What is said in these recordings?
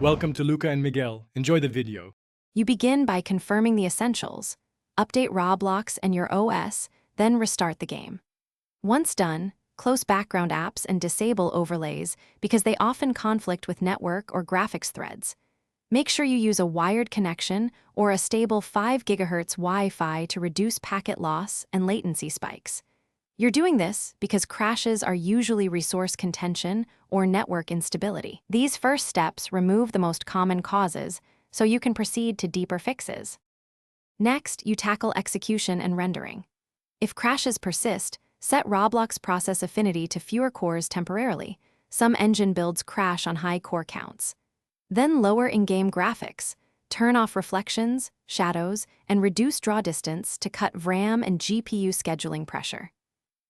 Welcome to Luca and Miguel. Enjoy the video. You begin by confirming the essentials, update Roblox and your OS, then restart the game. Once done, close background apps and disable overlays because they often conflict with network or graphics threads. Make sure you use a wired connection or a stable 5 GHz Wi-Fi to reduce packet loss and latency spikes. You're doing this because crashes are usually resource contention or network instability. These first steps remove the most common causes, so you can proceed to deeper fixes. Next, you tackle execution and rendering. If crashes persist, set Roblox process affinity to fewer cores temporarily. Some engine builds crash on high core counts. Then lower in-game graphics. Turn off reflections, shadows, and reduce draw distance to cut RAM and GPU scheduling pressure.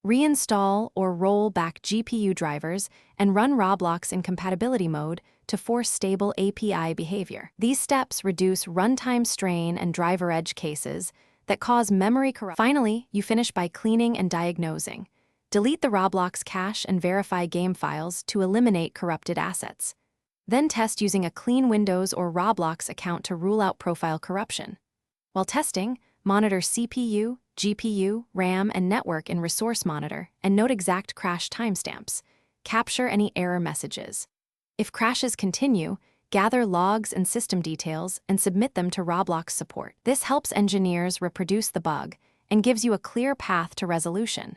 Reinstall or roll back GPU drivers and run Roblox in compatibility mode to force stable API behavior. These steps reduce runtime strain and driver edge cases that cause memory corruption. Finally, you finish by cleaning and diagnosing. Delete the Roblox cache and verify game files to eliminate corrupted assets. Then test using a clean Windows or Roblox account to rule out profile corruption. While testing, monitor CPU, GPU, RAM, and network in Resource Monitor and note exact crash timestamps. Capture any error messages. If crashes continue, gather logs and system details and submit them to Roblox support. This helps engineers reproduce the bug and gives you a clear path to resolution.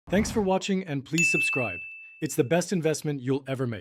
Thanks for watching and please subscribe. It's the best investment you'll ever make.